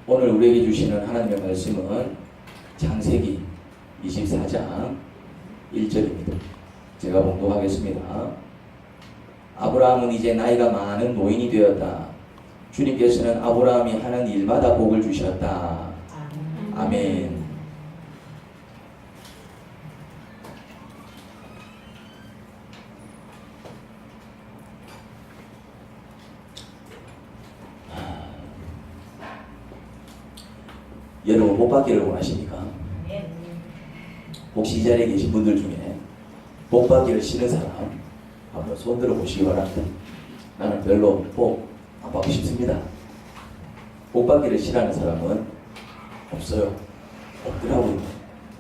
오늘 우리에게 주시는 하나님의 말씀은 창세기 24장 1절입니다. 제가 봉독하겠습니다. 아브라함은 이제 나이가 많은 노인이 되었다. 주님께서는 아브라함이 하는 일마다 복을 주셨다. 아멘. 여러분 복 받기를 원하십니까? 혹시 이 자리에 계신 분들 중에 복 받기를 싫은 사람 한번 손 들어 보시기 바랍니다. 나는 별로 복 안 받고 싶습니다. 복 받기를 싫어하는 사람은 없어요. 없더라고요.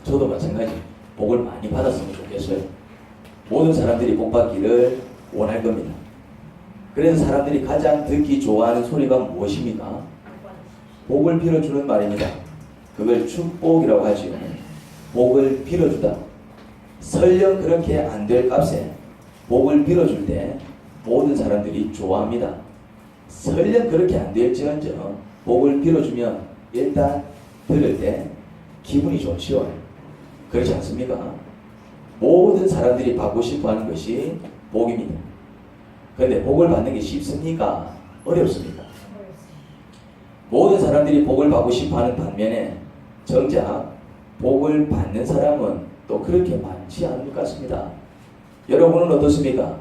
저도 마찬가지. 복을 많이 받았으면 좋겠어요. 모든 사람들이 복 받기를 원할 겁니다. 그래서 사람들이 가장 듣기 좋아하는 소리가 무엇입니까? 복을 빌어주는 말입니다. 그걸 축복이라고 하지요. 복을 빌어주다. 설령 그렇게 안 될 값에 복을 빌어줄 때 모든 사람들이 좋아합니다. 설령 그렇게 안 될지언정 복을 빌어주면 일단 들을 때 기분이 좋지요. 그렇지 않습니까? 모든 사람들이 받고 싶어하는 것이 복입니다. 그런데 복을 받는 게 쉽습니까? 어렵습니까? 모든 사람들이 복을 받고 싶어하는 반면에 정작 복을 받는 사람은 또 그렇게 많지 않은 것 같습니다. 여러분은 어떻습니까?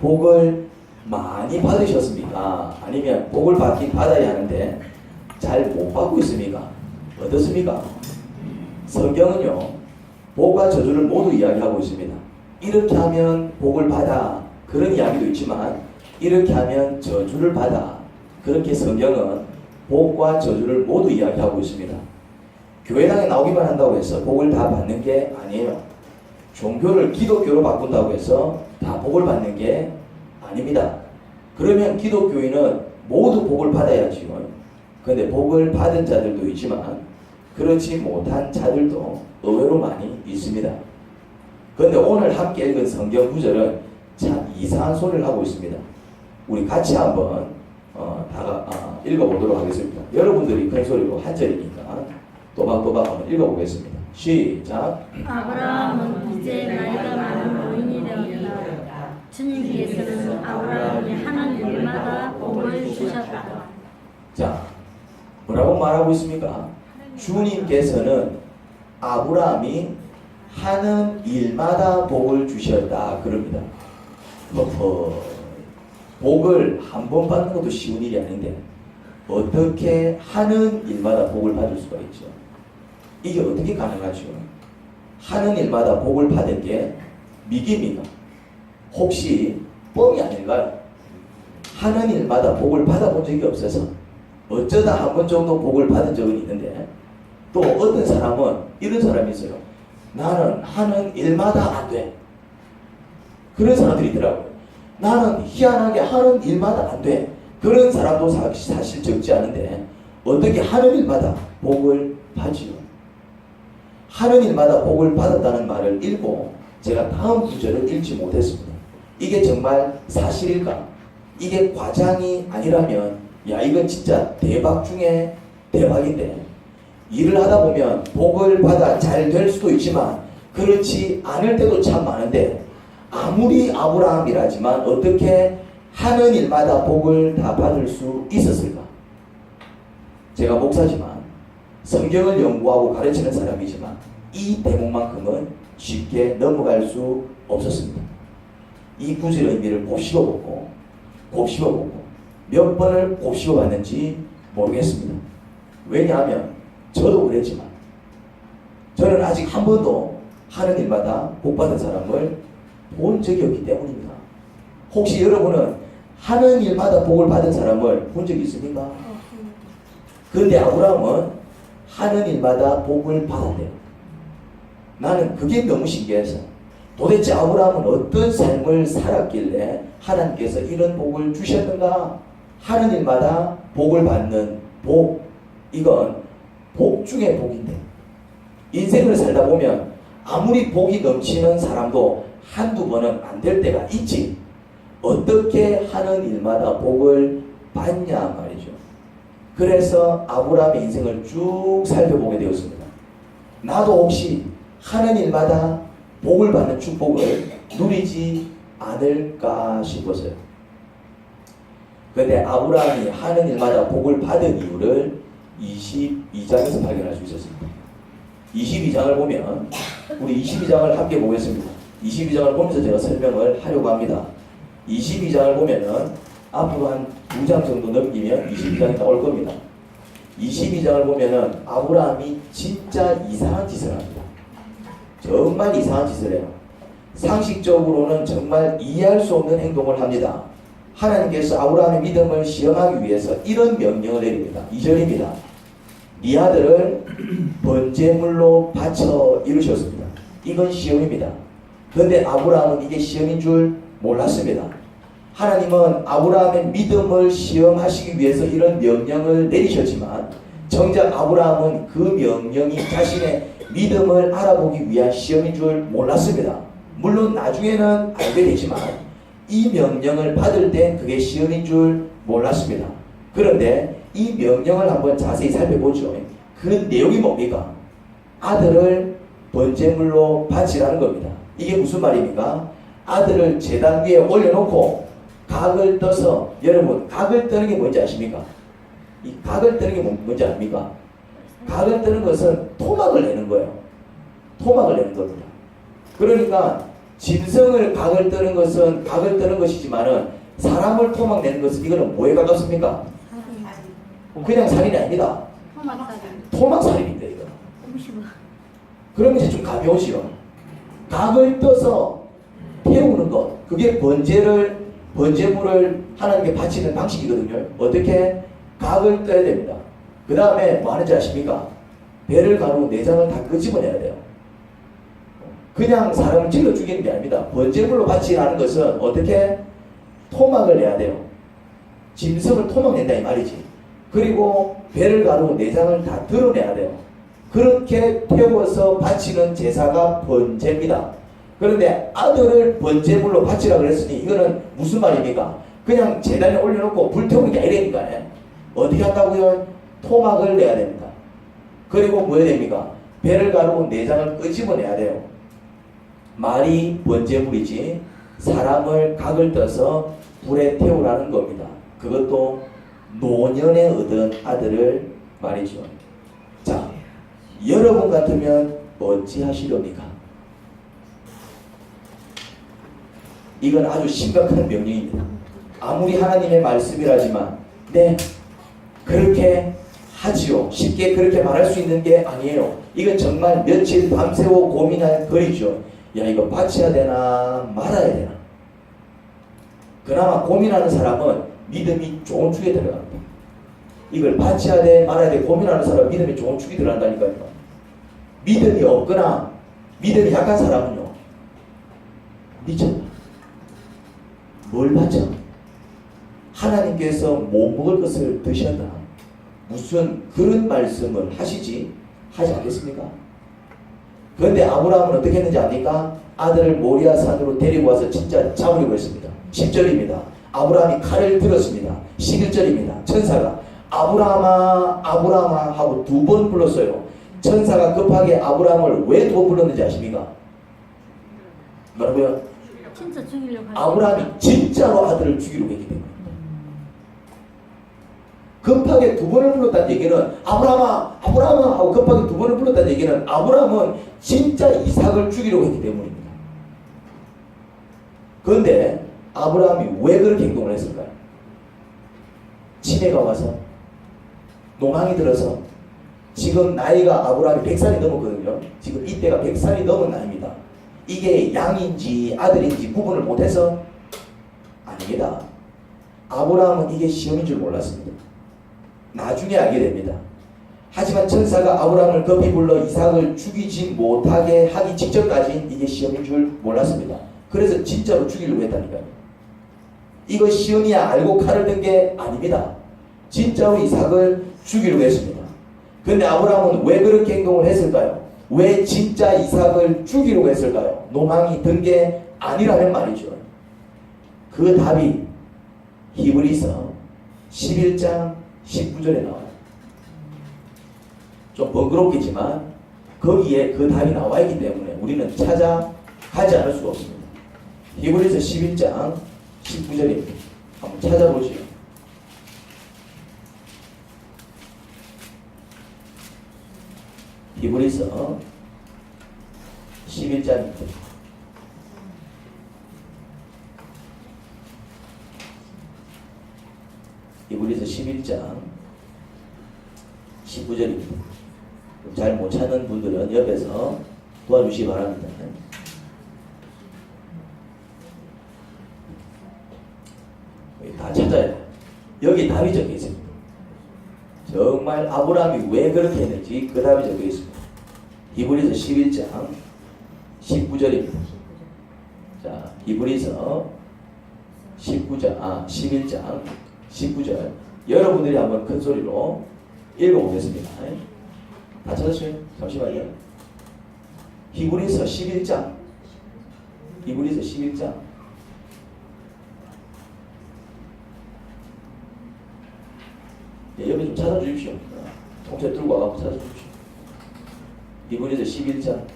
복을 많이 받으셨습니까? 아니면 복을 받긴 받아야 하는데 잘 못 받고 있습니까? 어떻습니까? 성경은요, 복과 저주를 모두 이야기하고 있습니다. 이렇게 하면 복을 받아, 그런 이야기도 있지만 이렇게 하면 저주를 받아, 그렇게 성경은 복과 저주를 모두 이야기하고 있습니다. 교회당에 나오기만 한다고 해서 복을 다 받는 게 아니에요. 종교를 기독교로 바꾼다고 해서 다 복을 받는 게 아닙니다. 그러면 기독교인은 모두 복을 받아야지요. 그런데 복을 받은 자들도 있지만 그렇지 못한 자들도 의외로 많이 있습니다. 그런데 오늘 함께 읽은 성경 구절은 참 이상한 소리를 하고 있습니다. 우리 같이 한번 읽어보도록 하겠습니다. 여러분들이 큰 소리로 한 절이니까 또박또박 한번 읽어보겠습니다. 시작. 아브라함은 이제 나이가 많은 노인이 되었다. 주님께서는 아브라함이 하는 일마다 복을 주셨다. 자, 뭐라고 말하고 있습니까? 주님께서는 아브라함이 하는 일마다 복을 주셨다. 그럽니다. 복을 한 번 받는 것도 쉬운 일이 아닌데 어떻게 하는 일마다 복을 받을 수가 있죠? 이게 어떻게 가능하죠? 하는 일마다 복을 받은 게 미기입니까? 혹시 뻥이 아닐까요? 하는 일마다 복을 받아본 적이 없어서 어쩌다 한 번 정도 복을 받은 적은 있는데 또 어떤 사람은 이런 사람이 있어요. 나는 하는 일마다 안 돼. 그런 사람들이 있더라고요. 나는 희한하게 하는 일마다 안 돼. 그런 사람도 사실 적지 않은데 어떻게 하는 일마다 복을 받지요? 하는 일마다 복을 받았다는 말을 읽고 제가 다음 구절을 읽지 못했습니다. 이게 정말 사실일까? 이게 과장이 아니라면 야 이건 진짜 대박 중에 대박인데 일을 하다 보면 복을 받아 잘 될 수도 있지만 그렇지 않을 때도 참 많은데 아무리 아브라함이라지만 어떻게 하는 일마다 복을 다 받을 수 있었을까? 제가 목사지만 성경을 연구하고 가르치는 사람이지만 이 대목만큼은 쉽게 넘어갈 수 없었습니다. 이 구절의 의미를 곱씹어보고 몇 번을 곱씹어봤는지 모르겠습니다. 왜냐하면 저도 그랬지만 저는 아직 한 번도 하는 일마다 복받은 사람을 본 적이 없기 때문입니다. 혹시 여러분은 하는 일마다 복을 받은 사람을 본 적이 있습니까? 그런데 아브라함은 하는 일마다 복을 받았대요. 나는 그게 너무 신기해서 도대체 아브라함은 어떤 삶을 살았길래 하나님께서 이런 복을 주셨는가? 하는 일마다 복을 받는 복, 이건 복 중에 복인데 인생을 살다 보면 아무리 복이 넘치는 사람도 한두 번은 안 될 때가 있지. 어떻게 하는 일마다 복을 받냐 말이죠. 그래서 아브라함의 인생을 쭉 살펴보게 되었습니다. 나도 혹시 하는 일마다 복을 받는 축복을 누리지 않을까 싶어서요. 그런데 아브라함이 하는 일마다 복을 받은 이유를 22장에서 발견할 수 있었습니다. 22장을 보면 우리 22장을 함께 보겠습니다. 22장을 보면서 제가 설명을 하려고 합니다. 22장을 보면은 앞으로 한 2장 정도 넘기면 22장이 나올 겁니다. 22장을 보면은 아브라함이 진짜 이상한 짓을 합니다. 정말 이상한 짓을 해요. 상식적으로는 정말 이해할 수 없는 행동을 합니다. 하나님께서 아브라함의 믿음을 시험하기 위해서 이런 명령을 내립니다. 2절입니다. 네 아들을 번제물로 바쳐 이루셨습니다. 이건 시험입니다. 그런데 아브라함은 이게 시험인 줄 몰랐습니다. 하나님은 아브라함의 믿음을 시험하시기 위해서 이런 명령을 내리셨지만 정작 아브라함은 그 명령이 자신의 믿음을 알아보기 위한 시험인 줄 몰랐습니다. 물론 나중에는 알게 되지만 이 명령을 받을 때 그게 시험인 줄 몰랐습니다. 그런데 이 명령을 한번 자세히 살펴보죠. 그 내용이 뭡니까? 아들을 번제물로 바치라는 겁니다. 이게 무슨 말입니까? 아들을 제단 위에 올려놓고 각을 떠서, 여러분 각을 뜨는 게 뭔지 아십니까? 이 각을 뜨는 게 뭔지 압니까? 각을 뜨는 것은 토막을 내는 거예요. 토막을 내는 겁니다. 그러니까 짐승을 각을 뜨는 것은 각을 뜨는 것이지만은 사람을 토막 내는 것은 이거는 뭐에 가깝습니까? 그냥 살인이 아닙니다. 토막살인입니다. 이거. 그러면 이제 좀 감이 오시죠. 각을 떠서 태우는 것, 그게 번제물을 하나님께 바치는 방식이거든요. 어떻게? 각을 떠야 됩니다. 그 다음에 뭐 하는지 아십니까? 배를 가르고 내장을 다 끄집어내야 돼요. 그냥 사람을 찔러 죽이는 게 아닙니다. 번제물로 바치라는 것은 어떻게? 토막을 내야 돼요. 짐승을 토막 낸다 이 말이지. 그리고 배를 가르고 내장을 다 드러내야 돼요. 그렇게 태워서 바치는 제사가 번제입니다. 그런데 아들을 번제물로 바치라 그랬으니 이거는 무슨 말입니까? 그냥 제단에 올려놓고 불태우는 게 아니라니까요. 어떻게 한다고요? 토막을 내야 됩니다. 그리고 뭐 해야 됩니까? 배를 가르고 내장을 끄집어내야 돼요. 말이 번제물이지 사람을 각을 떠서 불에 태우라는 겁니다. 그것도 노년에 얻은 아들을 말이죠. 자, 여러분 같으면 어찌하시렵니까? 이건 아주 심각한 명령입니다. 아무리 하나님의 말씀이라지만 네, 그렇게 하지요. 쉽게 그렇게 말할 수 있는 게 아니에요. 이건 정말 며칠 밤새워 고민할 거리죠. 야, 이거 바쳐야 되나 말아야 되나. 그나마 고민하는 사람은 믿음이 좋은 축에 들어갑니다. 이걸 바쳐야 돼 말아야 돼 고민하는 사람은 믿음이 좋은 축이 들어간다니까요. 믿음이 없거나 믿음이 약한 사람은요, 미쳤다. 뭘 바쳐? 하나님께서 못 먹을 것을 드셨다. 무슨 그런 말씀을 하시지? 하지 않겠습니까? 그런데 아브라함은 어떻게 했는지 압니까? 아들을 모리아 산으로 데리고 와서 진짜 잡으려고 했습니다. 10절입니다. 아브라함이 칼을 들었습니다. 11절입니다. 천사가 아브라함아 아브라함아 하고 2번 불렀어요. 천사가 급하게 아브라함을 왜 2번 불렀는지 아십니까? 뭐라고요? 진짜 죽이려고 아브라함이 진짜로 아들을 죽이려고 했기 때문에. 급하게 2번을 불렀다는 얘기는 아브라함아 아브라함아 하고 급하게 2번을 불렀다는 얘기는 아브라함은 진짜 이삭을 죽이려고 했기 때문입니다. 그런데 아브라함이 왜 그렇게 행동을 했을까요? 치매가 와서, 노망이 들어서, 지금 나이가 아브라함이 100살이 넘었거든요. 지금 이때가 100살이 넘은 나이입니다. 이게 양인지 아들인지 구분을 못해서? 아닙니다. 아브라함은 이게 시험인 줄 몰랐습니다. 나중에 알게 됩니다. 하지만 천사가 아브라함을 급히 불러 이삭을 죽이지 못하게 하기 직전까지 이게 시험인 줄 몰랐습니다. 그래서 진짜로 죽이려고 했다니까요. 이거 시험이야 알고 칼을 든 게 아닙니다. 진짜로 이삭을 죽이려고 했습니다. 그런데 아브라함은 왜 그렇게 행동을 했을까요? 왜 진짜 이삭을 죽이려고 했을까요? 노망이 든 게 아니라는 말이죠. 그 답이 히브리서 11장 19절에 나와요. 좀 번거롭겠지만 거기에 그 답이 나와 있기 때문에 우리는 찾아가지 않을 수가 없습니다. 히브리서 11장 19절입니다. 한번 찾아보시죠. 히브리서 11장입니다. 히브리서 11장 19절입니다. 잘 못 찾는 분들은 옆에서 도와주시기 바랍니다. 여기 다 찾아야 돼요. 여기 답이 적혀 있습니다. 정말 아브라함이 왜 그렇게 했는지 그 답이 적혀 있습니다. 히브리서 11장 19절입니다. 자, 히브리서 11장 19절. 여러분들이 한번 큰 소리로 읽어보겠습니다. 다 찾았어요? 잠시만요. 히브리서 11장. 예, 여기 좀 찾아주십시오. 통째 들고 와서 찾아주십시오. 히브리서 11장.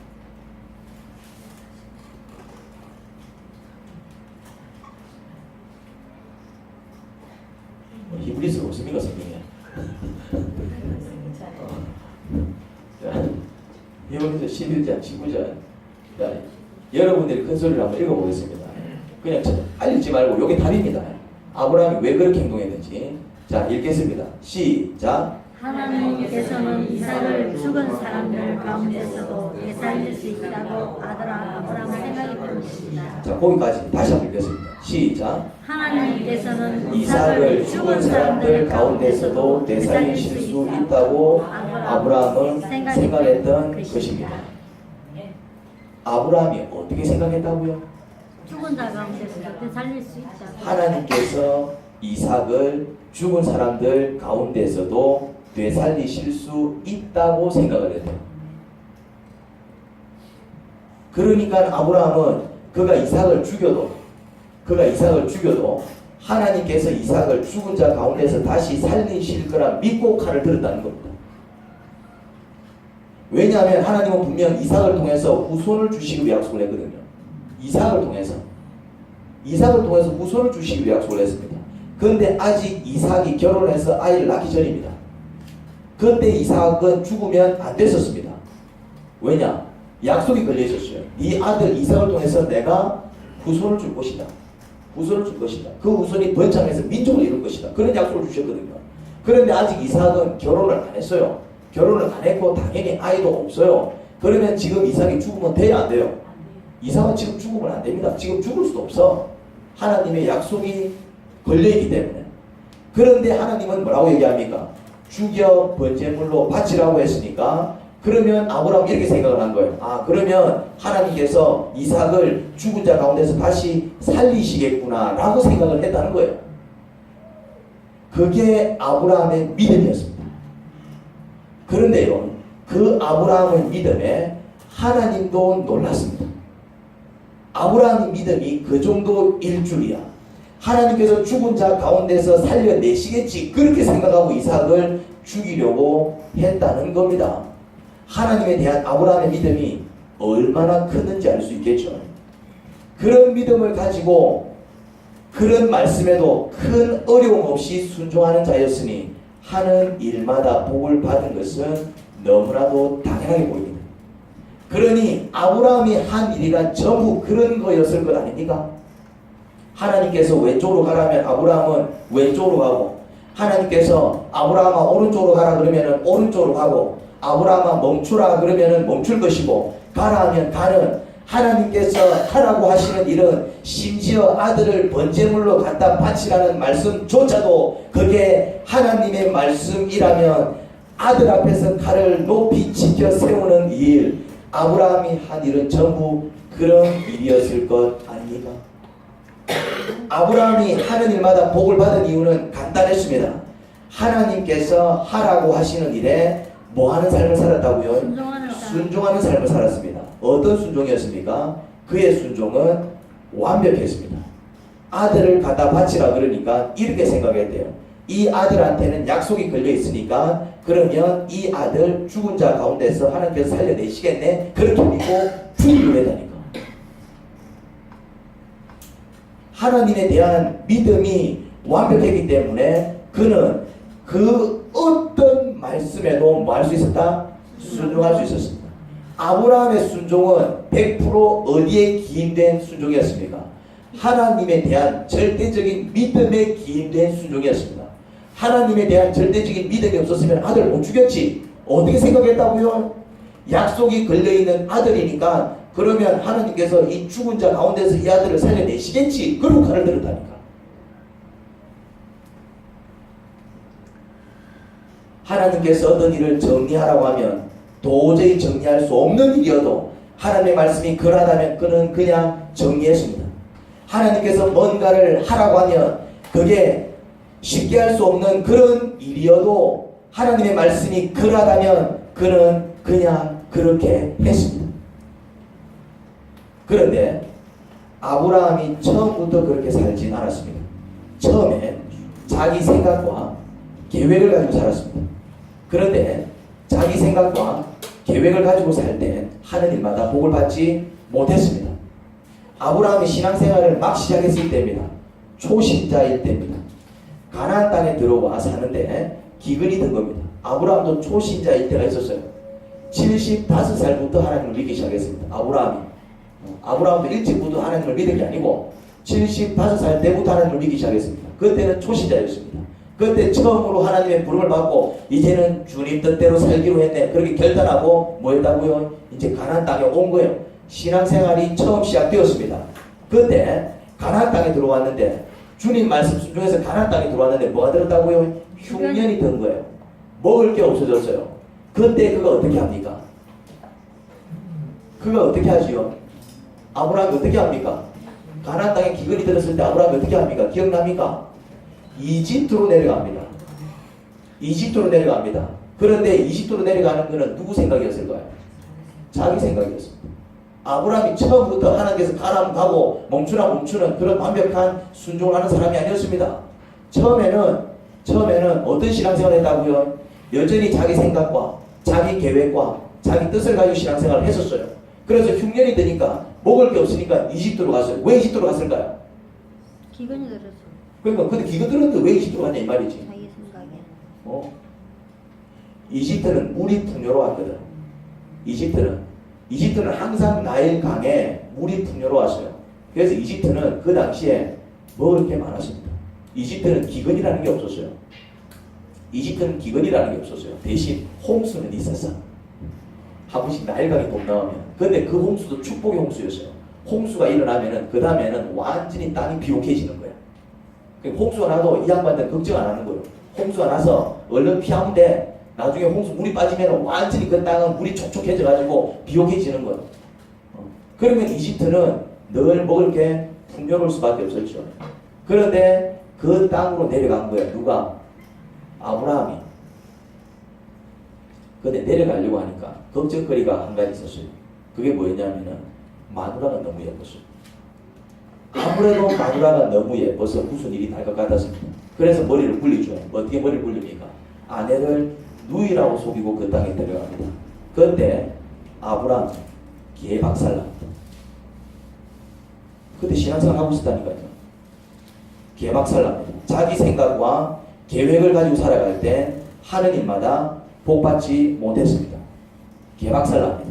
히브리서 없습니까, 성경에? 히브리서 11장 19절. 자, 여러분들이 큰 소리를 한번 읽어보겠습니다. 그냥 알리지 말고 여기 답입니다. 아브라함이 왜 그렇게 행동했는지. 자, 읽겠습니다. 시작. 하나님께서는 이삭을 죽은 사람들 가운데서도 되살릴 수 있다고 아브라함 생각했던 것입니다. 자, 거기까지 다시 한번 읽겠습니다. 시작. 하나님께서는 이삭을 죽은 사람들 가운데서도 되살리실 수 있다고 아브라함은 생각했던 것입니다. 아브라함이 어떻게 생각했다고요? 죽은 자 가운데서도 되살릴 수 있다. 하나님께서 이삭을 죽은 사람들 가운데서도 되살리실 수 있다고 생각을 했대요. 그러니까 아브라함은 그가 이삭을 죽여도 하나님께서 이삭을 죽은 자 가운데서 다시 살리실 거라 믿고 칼을 들었다는 겁니다. 왜냐하면 하나님은 분명 이삭을 통해서 후손을 주시기로 약속을 했거든요. 이삭을 통해서 후손을 주시기로 약속을 했습니다. 그런데 아직 이삭이 결혼해서 아이를 낳기 전입니다. 그때 이삭은 죽으면 안 됐었습니다. 왜냐? 약속이 걸려 있었어요. 네 아들 이삭을 통해서 내가 후손을 줄 것이다. 그 후손이 번창해서 민족을 이룰 것이다. 그런 약속을 주셨거든요. 그런데 아직 이삭은 결혼을 안 했어요. 결혼을 안 했고 당연히 아이도 없어요. 그러면 지금 이삭이 죽으면 돼야 안 돼요? 이삭은 지금 죽으면 안 됩니다. 지금 죽을 수도 없어. 하나님의 약속이 걸려있기 때문에. 그런데 하나님은 뭐라고 얘기합니까? 죽여 번제물로 바치라고 했으니까 그러면 아브라함이 이렇게 생각을 한 거예요. 아, 그러면 하나님께서 이삭을 죽은 자 가운데서 다시 살리시겠구나 라고 생각을 했다는 거예요. 그게 아브라함의 믿음이었습니다. 그런데요, 그 아브라함의 믿음에 하나님도 놀랐습니다. 아브라함의 믿음이 그 정도일 줄이야. 하나님께서 죽은 자 가운데서 살려내시겠지 그렇게 생각하고 이삭을 죽이려고 했다는 겁니다. 하나님에 대한 아브라함의 믿음이 얼마나 컸는지 알 수 있겠죠. 그런 믿음을 가지고 그런 말씀에도 큰 어려움 없이 순종하는 자였으니 하는 일마다 복을 받은 것은 너무나도 당연하게 보입니다. 그러니 아브라함이 한 일이란 전부 그런 거였을 것 아닙니까? 하나님께서 왼쪽으로 가라면 아브라함은 왼쪽으로 가고, 하나님께서 아브라함아 오른쪽으로 가라 그러면은 오른쪽으로 가고, 아브라함아 멈추라 그러면은 멈출 것이고, 가라 하면 가는, 하나님께서 하라고 하시는 일은 심지어 아들을 번제물로 갖다 바치라는 말씀조차도 그게 하나님의 말씀이라면 아들 앞에서 칼을 높이 지켜 세우는 일, 아브라함이 한 일은 전부 그런 일이었을 것 아닙니까? 아브라함이 하는 일마다 복을 받은 이유는 간단했습니다. 하나님께서 하라고 하시는 일에 뭐 하는 삶을 살았다고요? 순종하는 삶을 살았습니다. 어떤 순종이었습니까? 그의 순종은 완벽했습니다. 아들을 갖다 바치라 그러니까 이렇게 생각했대요. 이 아들한테는 약속이 걸려 있으니까 그러면 이 아들 죽은 자 가운데서 하나님께서 살려내시겠네 그렇게 믿고 죽으려 했다니까. 하나님에 대한 믿음이 완벽했기 때문에 그는 그 어떤 말씀에도 뭐 할 수 있었다? 순종할 수 있었습니다. 아브라함의 순종은 100% 어디에 기인된 순종이었습니까? 하나님에 대한 절대적인 믿음에 기인된 순종이었습니다. 하나님에 대한 절대적인 믿음이 없었으면 아들 못 죽였지. 어떻게 생각했다고요? 약속이 걸려있는 아들이니까 그러면 하나님께서 이 죽은 자 가운데서 이 아들을 살려내시겠지. 그러고 칼을 들었다니까. 하나님께서 어떤 일을 정리하라고 하면 도저히 정리할 수 없는 일이어도 하나님의 말씀이 그러하다면 그는 그냥 정리했습니다. 하나님께서 뭔가를 하라고 하면 그게 쉽게 할 수 없는 그런 일이어도 하나님의 말씀이 그러하다면 그는 그냥 그렇게 했습니다. 그런데 아브라함이 처음부터 그렇게 살진 않았습니다. 처음에 자기 생각과 계획을 가지고 살았습니다. 그런데 자기 생각과 계획을 가지고 살 때 하는 일마다 복을 받지 못했습니다. 아브라함이 신앙생활을 막 시작했을 때입니다. 초신자일 때입니다. 가나안 땅에 들어와 사는데 기근이 든 겁니다. 아브라함도 초신자일 때가 있었어요. 75살부터 하나님을 믿기 시작했습니다. 아브라함도 일찍부터 하나님을 믿은 게 아니고 75살 때부터 하나님을 믿기 시작했습니다. 그때는 초신자였습니다. 그때 처음으로 하나님의 부름을 받고 이제는 주님 뜻대로 살기로 했네. 그렇게 결단하고 뭐 했다고요? 이제 가나안 땅에 온 거예요. 신앙생활이 처음 시작되었습니다. 그때 가나안 땅에 들어왔는데 주님 말씀 순종해서 가나안 땅에 들어왔는데 뭐가 들었다고요? 흉년이 든 거예요. 먹을 게 없어졌어요. 그때 그거 어떻게 합니까? 그거 어떻게 하지요? 아브라함이 어떻게 합니까? 가나안 땅에 기근이 들었을 때 아브라함이 어떻게 합니까? 기억납니까? 이집트로 내려갑니다. 이집트로 내려갑니다. 그런데 이집트로 내려가는 것은 누구 생각이었을까요? 자기 생각이었습니다. 아브라함이 처음부터 하나님께서 가라면 가고 멈추라 멈추는 그런 완벽한 순종을 하는 사람이 아니었습니다. 처음에는 어떤 신앙생활을 했다고요? 여전히 자기 생각과 자기 계획과 자기 뜻을 가지고 신앙생활을 했었어요. 그래서 흉년이 드니까 먹을 게 없으니까 이집트로 갔어요. 왜 이집트로 갔을까요? 기근이 들었어. 그러니까 근데 기근 들었는데 왜 이집트로 갔냐 이 말이지. 자기 생각에. 이집트는 물이 풍요로웠거든. 이집트는 항상 나일 강에 물이 풍요로웠어요. 그래서 이집트는 그 당시에 먹을 게 많았습니다. 이집트는 기근이라는 게 없었어요. 대신 홍수는 있었어. 한 번씩 나일강이 동나오면. 근데 그 홍수도 축복의 홍수였어요. 홍수가 일어나면은 그 다음에는 완전히 땅이 비옥해지는 거예요. 홍수가 나도 이 양반들 걱정 안 하는 거예요. 홍수가 나서 얼른 피하면 돼. 나중에 홍수 물이 빠지면 완전히 그 땅은 물이 촉촉해져가지고 비옥해지는 거예요. 그러면 이집트는 늘 먹을 게 풍요로울 수밖에 없었죠. 그런데 그 땅으로 내려간 거예요. 누가? 아브라함이. 근데 내려가려고 하니까 걱정거리가 한 가지 있었어요. 그게 뭐였냐면은 마누라가 너무 예뻤어요. 아무래도 마누라가 너무 예뻐서 무슨 일이 날 것 같았습니다. 그래서 머리를 굴리죠. 어떻게 머리를 굴립니까? 아내를 누이라고 속이고 그 땅에 데려갑니다. 그런데 아브라함 개박살납니다. 그때 신앙생활 하고 있었다니까요. 개박살납니다. 자기 생각과 계획을 가지고 살아갈 때 하는 일마다 복받지 못했습니다. 개박살납니다.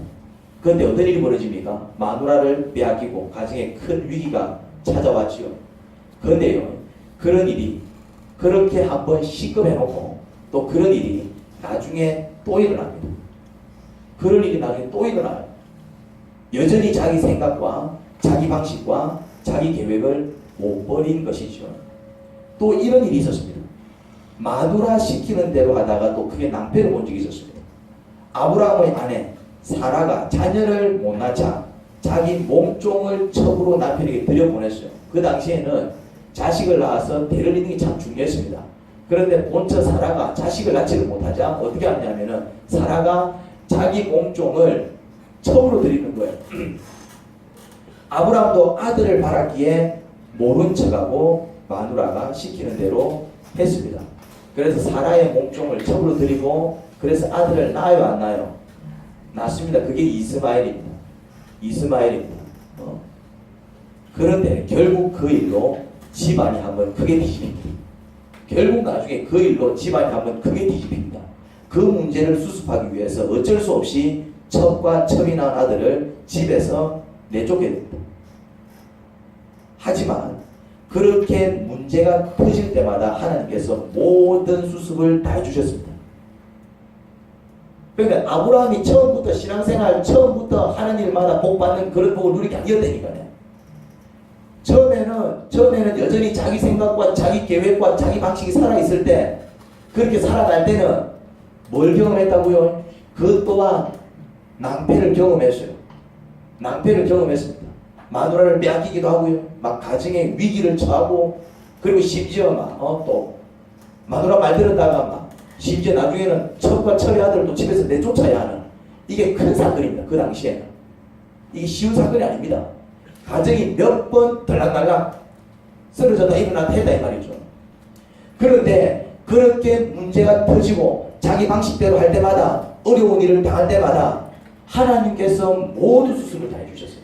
그런데 어떤 일이 벌어집니까? 마누라를 빼앗기고 가정에 큰 위기가 찾아왔지요. 그런데요, 그런 일이 그렇게 한번 시급해놓고 또 그런 일이 나중에 또 일어납니다. 그런 일이 나중에 또 일어나요. 여전히 자기 생각과 자기 방식과 자기 계획을 못 버린 것이죠. 또 이런 일이 있었습니다. 마누라 시키는 대로 하다가 또 크게 낭패를 본 적이 있었습니다. 아브라함의 아내 사라가 자녀를 못 낳자 자기 몸종을 첩으로 남편에게 들여보냈어요. 그 당시에는 자식을 낳아서 대를 잇는 게 참 중요했습니다. 그런데 본처 사라가 자식을 낳지를 못하자 어떻게 하냐면은 사라가 자기 몸종을 첩으로 드리는 거예요. 아브라함도 아들을 바랐기에 모른 척하고 마누라가 시키는 대로 했습니다. 그래서 사라의 몸종을 첩으로 드리고 그래서 아들을 낳아요 안 낳아요? 낳습니다. 그게 이스마엘입니다. 이스마엘입니다. 그런데 결국 그 일로 집안이 한번 크게 뒤집힙니다. 결국 나중에 그 일로 집안이 한번 크게 뒤집힙니다. 그 문제를 수습하기 위해서 어쩔 수 없이 첩과 첩이 낳은 아들을 집에서 내쫓게 됩니다. 하지만 그렇게 문제가 터질 때마다 하나님께서 모든 수습을 다 해주셨습니다. 그러니까 아브라함이 처음부터 신앙생활, 처음부터 하는 일마다 복받는 그런 복을 누리게 아니었다니까요. 처음에는 여전히 자기 생각과 자기 계획과 자기 방식이 살아있을 때, 그렇게 살아갈 때는 뭘 경험했다고요? 그것 또한 낭패를 경험했어요. 낭패를 경험했습니다. 마누라를 빼앗기기도 하고요. 막 가정에 위기를 처하고, 그리고 심지어 또 마누라 말 들었다가 막 심지어 나중에는 첩과 첩의 아들도 집에서 내쫓아야 하는, 이게 큰 사건입니다. 그 당시에는 이게 쉬운 사건이 아닙니다. 가정이 몇 번 들락날락 쓰러졌다 일어났다 했다 이 말이죠. 그런데 그렇게 문제가 터지고 자기 방식대로 할 때마다, 어려운 일을 당할 때마다 하나님께서 모두 수습을 다 해주셨어요.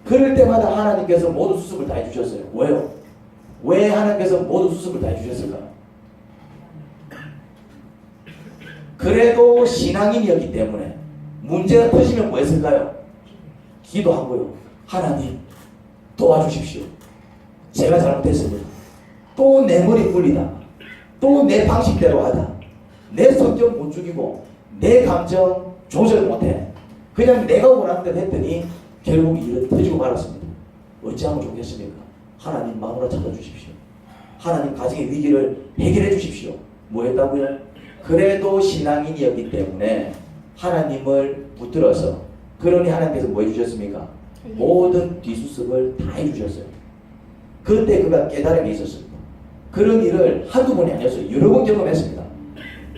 그럴 때마다 하나님께서 모두 수습을 다 해주셨어요. 왜요? 왜 하나님께서 모두 수습을 다 해주셨을까요? 그래도 신앙인이었기 때문에 문제가 터지면 뭐 했을까요? 기도하고요. 하나님 도와주십시오. 제가 잘못했습니다. 또 내 머리 굴리다, 또 내 방식대로 하다, 내 성격 못 죽이고 내 감정 조절 못해, 그냥 내가 원하는 대로 했더니 결국 일은 터지고 말았습니다. 어찌하면 좋겠습니까? 하나님 마누라 찾아주십시오. 하나님 가정의 위기를 해결해 주십시오. 뭐 했다고요? 그래도 신앙인이었기 때문에 하나님을 붙들어서, 그러니 하나님께서 뭐 해주셨습니까? 모든 뒤수습을 다 해주셨어요. 그때 그가 깨달음이 있었습니다. 그런 일을 한두 번이 아니었어요. 여러 번 경험했습니다.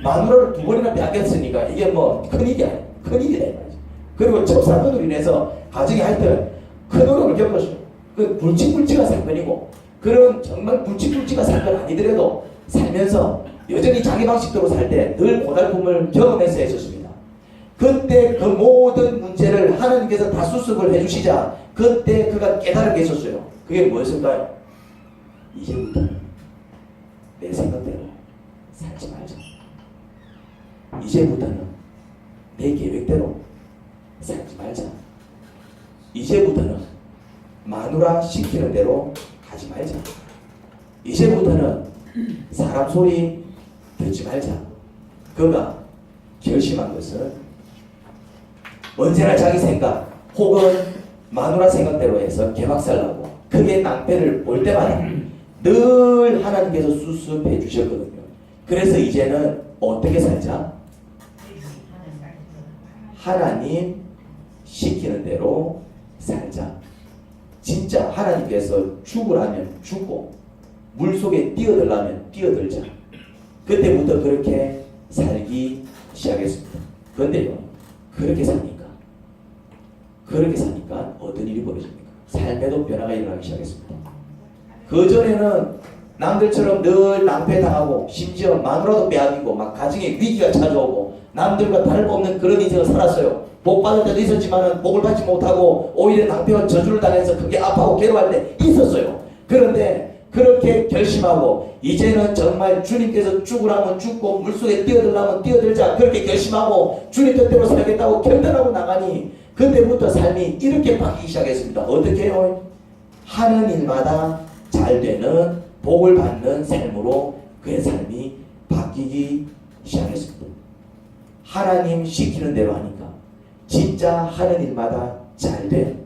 마누라를 두 번이나 빼앗겼으니까 이게 뭐 큰일이 아니에요. 큰일이다 이 말이죠. 그리고 첫 사건으로 인해서 가정이 하여튼 큰 어려움을 겪었어요. 그 불치불치가 사건이고, 그런 정말 불치불치가 사건 아니더라도 살면서 여전히 자기 방식대로 살 때 늘 고달픔을 경험해서 했었습니다. 그때 그 모든 문제를 하나님께서 다 수습을 해주시자 그때 그가 깨달은 게 있었어요. 그게 뭐였을까요? 이제부터는 내 생각대로 살지 말자. 이제부터는 내 계획대로 살지 말자. 이제부터는 마누라 시키는 대로 하지 말자. 이제부터는 사람 소리 듣지 말자. 그가 결심한 것은 언제나 자기 생각 혹은 마누라 생각대로 해서 개박살나고 크게 낭패를 볼 때마다 늘 하나님께서 수습해 주셨거든요. 그래서 이제는 어떻게 살자? 하나님 시키는 대로 살자. 진짜 하나님께서 죽으라면 죽고 물속에 뛰어들라면 뛰어들자. 그때부터 그렇게 살기 시작했습니다. 그런데요, 그렇게 사니까 어떤 일이 벌어집니까? 삶에도 변화가 일어나기 시작했습니다. 그전에는 남들처럼 늘 낭패당하고 심지어 마누라도 빼앗기고 막 가정에 위기가 찾아오고 남들과 다를 바 없는 그런 인생을 살았어요. 복 받을 때도 있었지만 복을 받지 못하고 오히려 낭패와 저주를 당해서 그게 아파하고 괴로워할 때 있었어요. 그런데 그렇게 결심하고 이제는 정말 주님께서 죽으라면 죽고 물속에 뛰어들라면 뛰어들자, 그렇게 결심하고 주님 뜻대로 살겠다고 결단하고 나가니 그때부터 삶이 이렇게 바뀌기 시작했습니다. 어떻게 해요? 하는 일마다 잘 되는 복을 받는 삶으로 그의 삶이 바뀌기 시작했습니다. 하나님 시키는 대로 하니까 진짜 하는 일마다 잘 돼.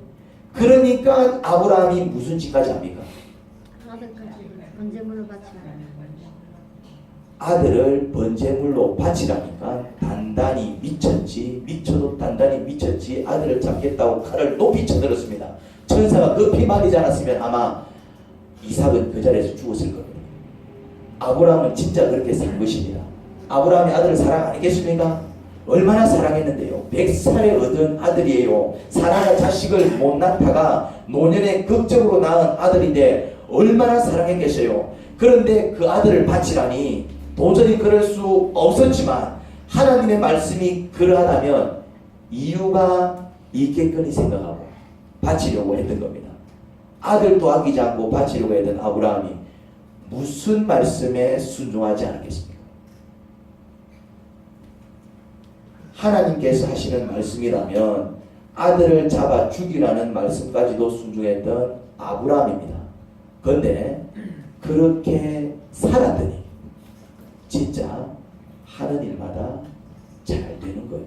그러니까 아브라함이 무슨 짓까지 합니까? 아들까지 번제물로 바치라. 아들을 번제물로 바치라니까 단단히 미쳤지, 미쳐도 단단히 미쳤지, 아들을 잡겠다고 칼을 높이 쳐들었습니다. 천사가 급히 말리지 않았으면 아마 이삭은 그 자리에서 죽었을 겁니다. 아브라함은 진짜 그렇게 산 것입니다. 아브라함이 아들을 사랑 안 했겠습니까? 얼마나 사랑했는데요. 100살에 얻은 아들이에요. 사랑할 자식을 못 낳다가 노년에 극적으로 낳은 아들인데 얼마나 사랑했겠어요. 그런데 그 아들을 바치라니 도저히 그럴 수 없었지만 하나님의 말씀이 그러하다면 이유가 있겠거니 생각하고 바치려고 했던 겁니다. 아들도 아끼지 않고 바치려고 했던 아브라함이 무슨 말씀에 순종하지 않았겠습니까? 하나님께서 하시는 말씀이라면 아들을 잡아 죽이라는 말씀까지도 순종했던 아브라함입니다. 그런데 그렇게 살았더니 진짜 하는 일마다 잘 되는 거예요.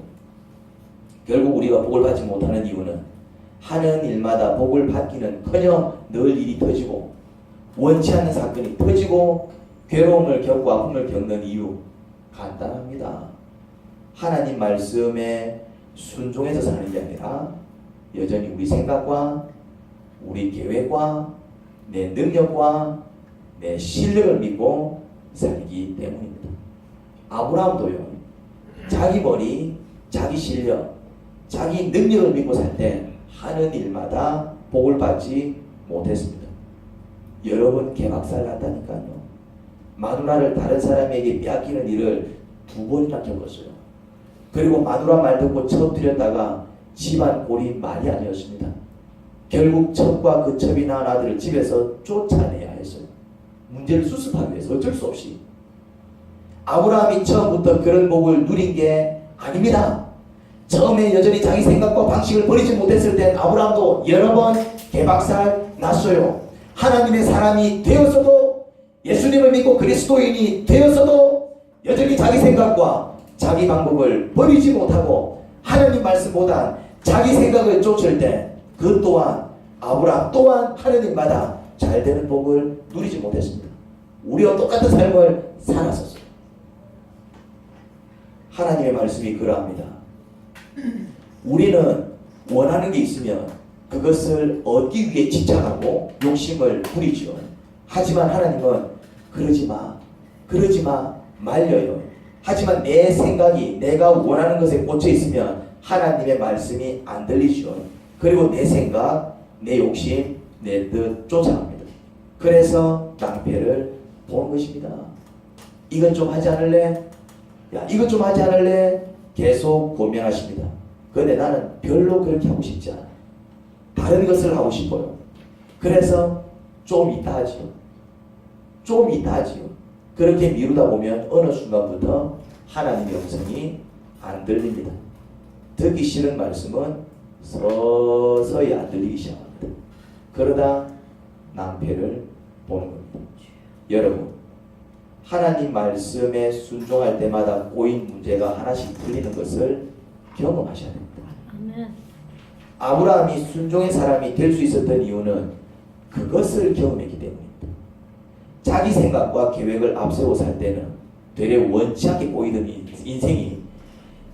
결국 우리가 복을 받지 못하는 이유는 하는 일마다 복을 받기는커녕 늘 일이 터지고 원치 않는 사건이 터지고 괴로움을 겪고 아픔을 겪는 이유 간단합니다. 하나님 말씀에 순종해서 사는 게 아니라 여전히 우리 생각과 우리 계획과 내 능력과 내 실력을 믿고 살기 때문입니다. 아브라함도요, 자기 머리, 자기 실력, 자기 능력을 믿고 살 때 하는 일마다 복을 받지 못했습니다. 여러분 개박살 났다니까요. 마누라를 다른 사람에게 빼앗기는 일을 2번이나 겪었어요. 그리고 마누라 말 듣고 첩들였다가 집안 꼴이 말이 아니었습니다. 결국 첩과 그 첩이 낳은 아들을 집에서 쫓아내야 했어요. 문제를 수습하기 위해서 어쩔 수 없이. 아브라함이 처음부터 그런 복을 누린 게 아닙니다. 처음에 여전히 자기 생각과 방식을 버리지 못했을 땐 아브라함도 여러 번 개박살 났어요. 하나님의 사람이 되었어도, 예수님을 믿고 그리스도인이 되었어도 여전히 자기 생각과 자기 방법을 버리지 못하고 하나님 말씀보다 자기 생각을 쫓을 때 그 또한 아브라함 또한 하나님마다 잘 되는 복을 누리지 못했습니다. 우리와 똑같은 삶을 살았었어요. 하나님의 말씀이 그러합니다. 우리는 원하는 게 있으면 그것을 얻기 위해 집착하고 욕심을 부리죠. 하지만 하나님은 그러지 마 말려요. 하지만 내 생각이 내가 원하는 것에 꽂혀 있으면 하나님의 말씀이 안 들리죠. 그리고 내 생각, 내 욕심, 내 뜻 쫓아갑니다. 그래서 낭패를 보는 것입니다. 이것 좀 하지 않을래? 야, 이것 좀 하지 않을래? 계속 고민하십니다. 그런데 나는 별로 그렇게 하고 싶지 않아. 다른 것을 하고 싶어요. 그래서 좀 이따 하지요. 좀 이따 하지요. 그렇게 미루다 보면 어느 순간부터 하나님의 음성이 안 들립니다. 듣기 싫은 말씀은 서서히 안 들리기 시작합니다. 그러다 낭패를 보는 겁니다. 여러분, 하나님 말씀에 순종할 때마다 꼬인 문제가 하나씩 풀리는 것을 경험하셔야 됩니다. 아멘. 아브라함이 순종의 사람이 될 수 있었던 이유는 그것을 경험했기 때문입니다. 자기 생각과 계획을 앞세워 살 때는 되레 원치 않게 꼬이던 인생이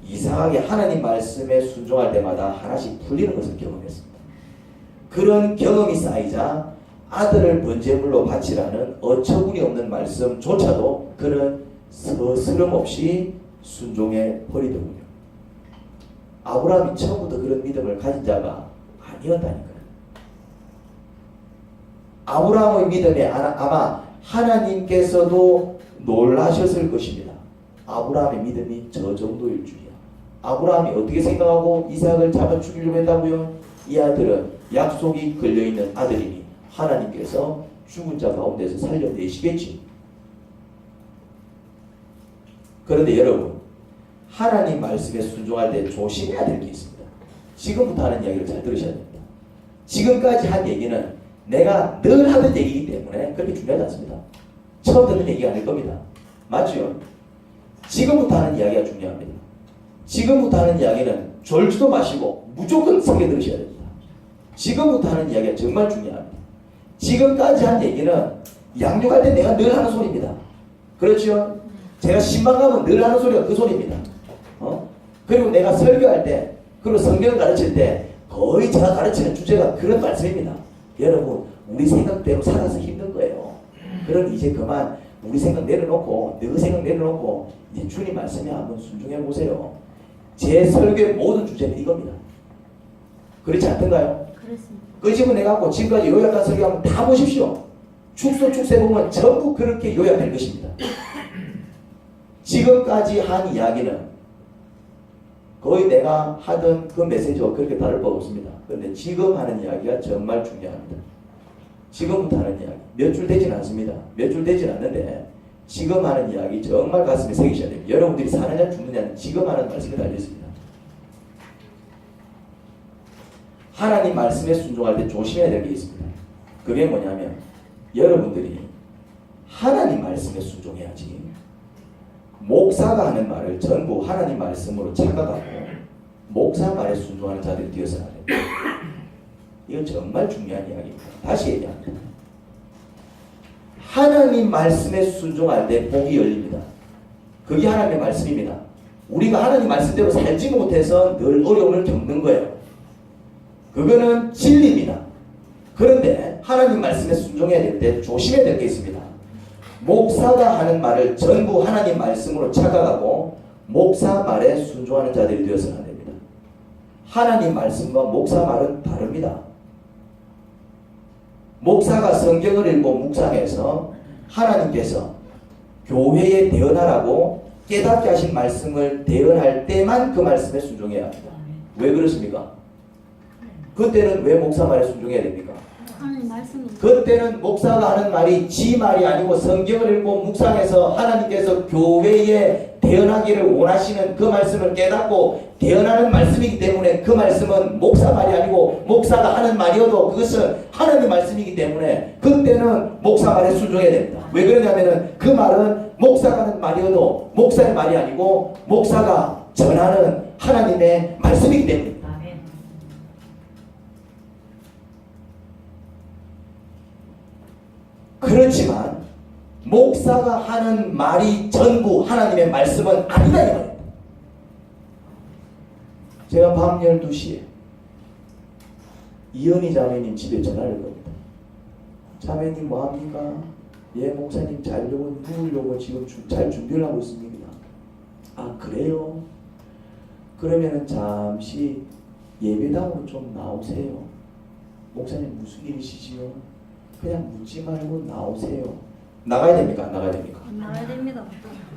이상하게 하나님 말씀에 순종할 때마다 하나씩 풀리는 것을 경험했습니다. 그런 경험이 쌓이자 아들을 번제물로 바치라는 어처구니 없는 말씀조차도 그는 서스럼없이 순종해 버리더군요. 아브라함이 처음부터 그런 믿음을 가진 자가 아니었다니까요. 아브라함의 믿음에 아마 하나님께서도 놀라셨을 것입니다. 아브라함의 믿음이 저 정도일 줄이야. 아브라함이 어떻게 생각하고 이삭을 잡아 죽이려고 했다고요? 이 아들은 약속이 걸려있는 아들이니 하나님께서 죽은 자 가운데서 살려내시겠지. 그런데 여러분, 하나님 말씀에 순종할 때 조심해야 될 게 있습니다. 지금부터 하는 이야기를 잘 들으셔야 됩니다. 지금까지 한 얘기는 내가 늘 하던 얘기이기 때문에 그렇게 중요하지 않습니다. 처음 듣는 얘기가 아닐 겁니다. 맞죠? 지금부터 하는 이야기가 중요합니다. 지금부터 하는 이야기는 졸지도 마시고 무조건 새겨 들으셔야 됩니다. 지금부터 하는 이야기가 정말 중요합니다. 지금까지 한 얘기는 양육할 때 내가 늘 하는 소리입니다. 그렇죠? 제가 신방 가면 늘 하는 소리가 그 소리입니다. 그리고 내가 설교할 때, 그리고 성경을 가르칠 때 거의 제가 가르치는 주제가 그런 말씀입니다. 여러분, 우리 생각대로 살아서 힘든 거예요. 그럼 이제 그만 우리 생각 내려놓고, 너 생각 내려놓고 이제 주님 말씀에 한번 순종해 보세요. 제 설교의 모든 주제는 이겁니다. 그렇지 않던가요? 그렇습니다. 끄집어내갖고 지금까지 요약한 설교 한번 다 보십시오. 축소 축세 보면 전부 그렇게 요약된 것입니다. 지금까지 한 이야기는 거의 내가 하던 그 메시지와 그렇게 다를 바 없습니다. 그런데 지금 하는 이야기가 정말 중요합니다. 지금부터 하는 이야기. 몇 줄 되진 않습니다. 몇 줄 되진 않는데 지금 하는 이야기 정말 가슴에 새기셔야 됩니다. 여러분들이 사느냐 죽느냐는 지금 하는 말씀에 달려있습니다. 하나님 말씀에 순종할 때 조심해야 될 게 있습니다. 그게 뭐냐면 여러분들이 하나님 말씀에 순종해야지 목사가 하는 말을 전부 하나님 말씀으로 착각하고 목사 말에 순종하는 자들이 되어서는 안 됩니다. 이건 정말 중요한 이야기입니다. 다시 얘기합니다. 하나님 말씀에 순종할 때 복이 열립니다. 그게 하나님의 말씀입니다. 우리가 하나님 말씀대로 살지 못해서 늘 어려움을 겪는 거예요. 그거는 진리입니다. 그런데 하나님 말씀에 순종해야 될 때 조심해야 될 게 있습니다. 목사가 하는 말을 전부 하나님 말씀으로 착각하고 목사 말에 순종하는 자들이 되어서는 안 됩니다. 하나님 말씀과 목사 말은 다릅니다. 목사가 성경을 읽고 묵상해서 하나님께서 교회에 대언하라고 깨닫게 하신 말씀을 대언할 때만 그 말씀에 순종해야 합니다. 왜 그렇습니까? 그때는 왜 목사 말에 순종해야 됩니까? 하나님 말씀입니다. 그때는 목사가 하는 말이 지 말이 아니고 성경을 읽고 묵상해서 하나님께서 교회에 대언하기를 원하시는 그 말씀을 깨닫고 대언하는 말씀이기 때문에 그 말씀은 목사 말이 아니고 목사가 하는 말이어도 그것은 하나님 말씀이기 때문에 그때는 목사 말에 순종해야 됩니다. 왜 그러냐면은 그 말은 목사가 하는 말이어도 목사의 말이 아니고 목사가 전하는 하나님의 말씀이기 때문에 그렇지만 목사가 하는 말이 전부 하나님의 말씀은 아니다 이 말입니다. 제가 밤 12시에 이현희 자매님 집에 전화를 겁니다. 자매님 뭐합니까? 예 목사님 자려고 누우려고 지금 잘 준비를 하고 있습니다. 아 그래요? 그러면은 잠시 예배당으로 좀 나오세요. 목사님 무슨 일이시지요? 그냥 묻지 말고 나오세요. 나가야 됩니까? 안 나가야 됩니까? 안 나가야 됩니다.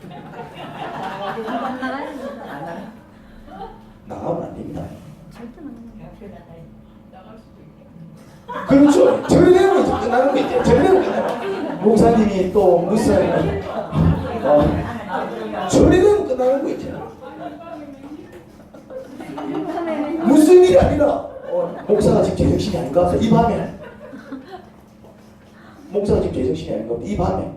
안 나가야 됩니다. 나가면 안 됩니다. 절대 나가면 그렇죠. 절대로 이제 끝나는 거 있죠. 절대로 끝나요. 목사님이 또 무슨 절대로 끝나는 거 있죠. 무슨 일이 아니라 목사가 지금 제정신이 아닌가? 이 밤에 목사가 지금 제정신이 아닌가? 이 밤에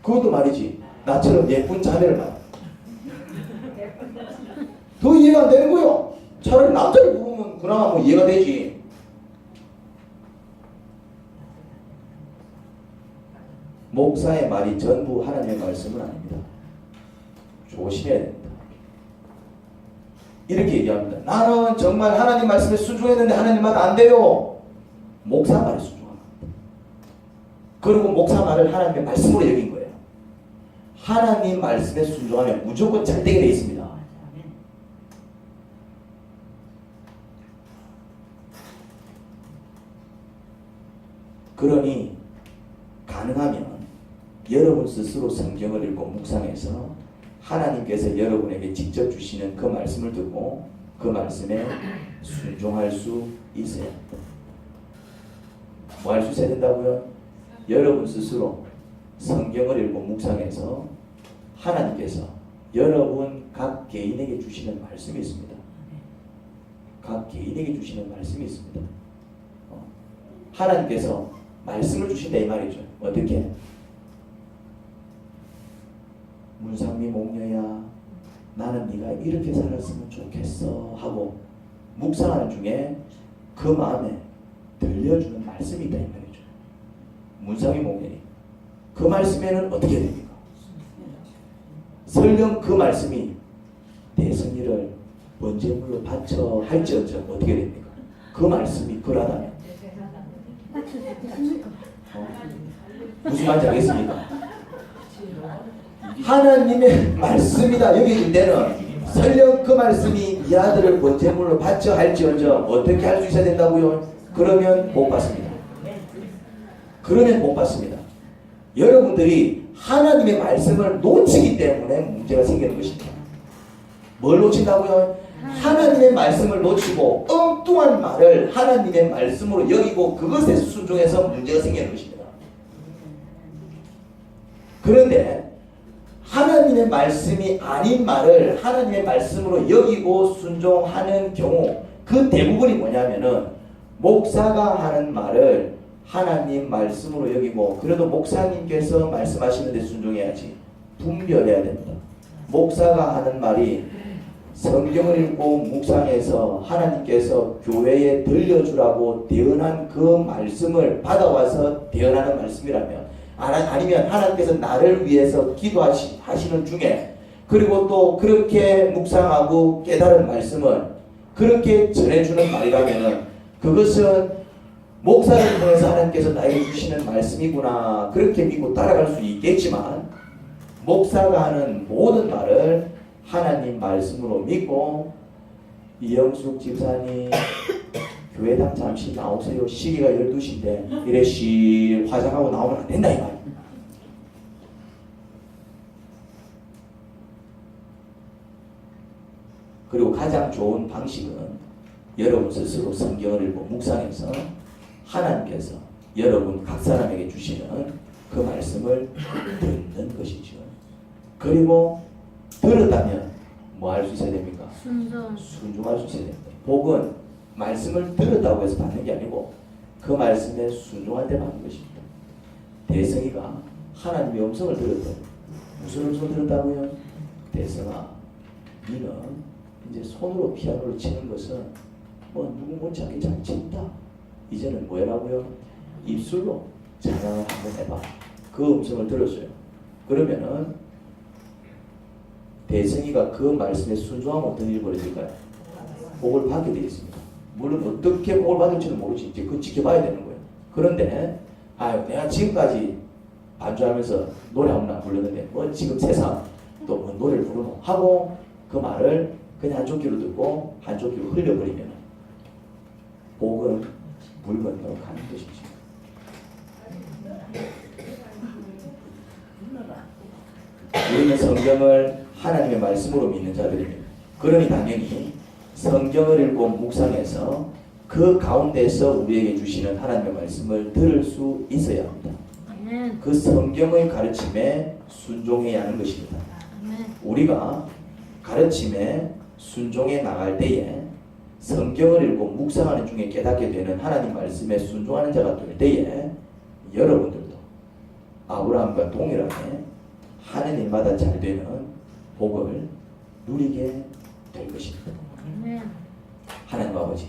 그것도 말이지 나처럼 예쁜 자매를 말 더 이해가 안 되는 거요. 차라리 남자를 부르면 그나마 뭐 이해가 되지. 목사의 말이 전부 하나님의 말씀은 아닙니다. 조심해야 됩니다. 이렇게 얘기합니다. 나는 정말 하나님 말씀에 순종했는데 하나님 말 안 돼요. 목사 말에 순종합니다. 그리고 목사 말을 하나님의 말씀으로 여긴 거예요. 하나님 말씀에 순종하면 무조건 잘 되게 돼 있습니다. 그러니 가능하면 여러분 스스로 성경을 읽고 묵상해서 하나님께서 여러분에게 직접 주시는 그 말씀을 듣고 그 말씀에 순종할 수 있어야 합니다. 뭐 할 수 있어야 된다고요? 여러분 스스로 성경을 읽고 묵상해서 하나님께서 여러분 각 개인에게 주시는 말씀이 있습니다. 각 개인에게 주시는 말씀이 있습니다. 하나님께서 말씀을 주신다 이 말이죠. 어떻게? 문상미 목녀야 나는 네가 이렇게 살았으면 좋겠어 하고 묵상하는 중에 그 마음에 들려주는 말씀이 있다 이 말이죠. 문상미 목녀니 그 말씀에는 어떻게 됩니까? 설령 그 말씀이 내 성의를 번제물로 바쳐 할지언정 어떻게 됩니까? 그 말씀이 그러다면 무슨 말인지 알겠습니까? 하나님의 말씀이다 여기 있는 데는 설령 그 말씀이 이 아들을 번제물로 바쳐 할지언정 어떻게 할 수 있어야 된다고요? 그러면 못 받습니다. 그러면 못 받습니다. 여러분들이 하나님의 말씀을 놓치기 때문에 문제가 생기는 것입니다. 뭘 놓친다고요? 하나님의 말씀을 놓치고 엉뚱한 말을 하나님의 말씀으로 여기고 그것에 순종해서 문제가 생기는 것입니다. 그런데 하나님의 말씀이 아닌 말을 하나님의 말씀으로 여기고 순종하는 경우 그 대부분이 뭐냐면은 목사가 하는 말을 하나님 말씀으로 여기고 그래도 목사님께서 말씀하시는 데 순종해야지 분별해야 됩니다. 목사가 하는 말이 성경을 읽고 묵상해서 하나님께서 교회에 들려주라고 대언한 그 말씀을 받아와서 대언하는 말씀이라면 아니면 하나님께서 나를 위해서 기도하시는 중에 그리고 또 그렇게 묵상하고 깨달은 말씀을 그렇게 전해주는 말이라면 그것은 목사를 통해서 하나님께서 나에게 주시는 말씀이구나 그렇게 믿고 따라갈 수 있겠지만 목사가 하는 모든 말을 하나님 말씀으로 믿고 이영숙 집사님 교회당 잠시 나오세요. 시기가 12시인데 이래 시 화장하고 나오면 안 된다 이 말. 그리고 가장 좋은 방식은 여러분 스스로 성경을 읽고 묵상해서 하나님께서 여러분 각 사람에게 주시는 그 말씀을 듣는 것이죠. 그리고 들었다면 뭐 할 수 있어야 됩니까? 순종할 수 있어야 됩니다. 복은 말씀을 들었다고 해서 받는 게 아니고 그 말씀에 순종할 때 받는 것입니다. 대성이가 하나님의 음성을 들었다. 무슨 음성을 들었다고요? 대성아, 너는 이제 손으로 피아노를 치는 것은 뭐 누구 못지않게 잘 친다. 이제는 뭐라고요? 입술로 찬양을 한번 해봐. 그 음성을 들었어요. 그러면은 대성이가 그 말씀에 순종하면 어떤 일이 벌어질까요? 복을 받게 되어 있습니다. 물론 어떻게 복을 받을지는 모르지. 이제 그건 지켜봐야 되는 거예요. 그런데 내가 지금까지 반주하면서 노래 한 번 안 불렀는데 뭐 지금 세상 또 뭐 노래를 부르노 하고 그 말을 그냥 한쪽 귀로 듣고 한쪽 귀로 흘려버리면 복은 물 건너로 가는 것이죠. 우리는 성경을 하나님의 말씀으로 믿는 자들입니다. 그러니 당연히 성경을 읽고 묵상해서 그 가운데서 우리에게 주시는 하나님의 말씀을 들을 수 있어야 합니다. 그 성경의 가르침에 순종해야 하는 것입니다. 우리가 가르침에 순종해 나갈 때에 성경을 읽고 묵상하는 중에 깨닫게 되는 하나님 말씀에 순종하는 자가 될 때에 여러분들도 아브라함과 동일하게 하는 일마다 잘 되는 복을 누리게 될 것입니다. 하나님 아버지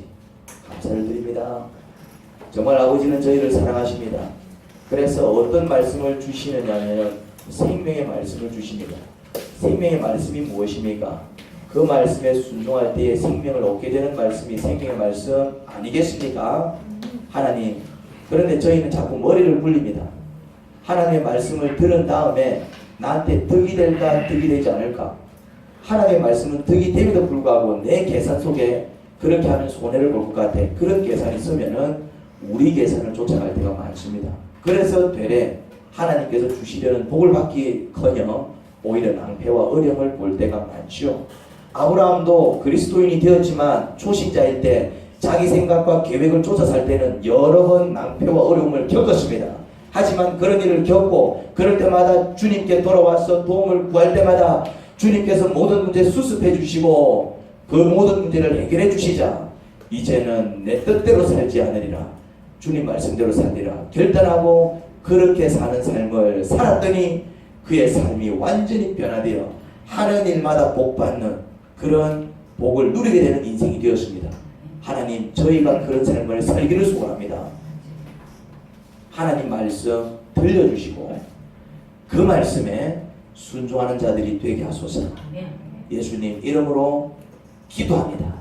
감사를 드립니다. 정말 아버지는 저희를 사랑하십니다. 그래서 어떤 말씀을 주시느냐면 생명의 말씀을 주십니다. 생명의 말씀이 무엇입니까? 그 말씀에 순종할 때에 생명을 얻게 되는 말씀이 생명의 말씀 아니겠습니까? 하나님, 그런데 저희는 자꾸 머리를 굴립니다. 하나님의 말씀을 들은 다음에 나한테 득이 될까 득이 되지 않을까? 하나님의 말씀은 득이 됨에도 불구하고 내 계산 속에 그렇게 하면 손해를 볼 것 같아. 그런 계산이 있으면은 우리 계산을 쫓아갈 때가 많습니다. 그래서 되레 하나님께서 주시려는 복을 받기커녕 오히려 낭패와 어려움을 볼 때가 많죠. 아브라함도 그리스도인이 되었지만 초신자일 때 자기 생각과 계획을 쫓아 살 때는 여러 번 낭패와 어려움을 겪었습니다. 하지만 그런 일을 겪고 그럴 때마다 주님께 돌아와서 도움을 구할 때마다 주님께서 모든 문제 수습해 주시고 그 모든 문제를 해결해 주시자 이제는 내 뜻대로 살지 않으리라 주님 말씀대로 살리라 결단하고 그렇게 사는 삶을 살았더니 그의 삶이 완전히 변화되어 하는 일마다 복받는 그런 복을 누리게 되는 인생이 되었습니다. 하나님, 저희가 그런 삶을 살기를 소원합니다. 하나님 말씀 들려주시고 그 말씀에 순종하는 자들이 되게 하소서. 예수님 이름으로 기도합니다.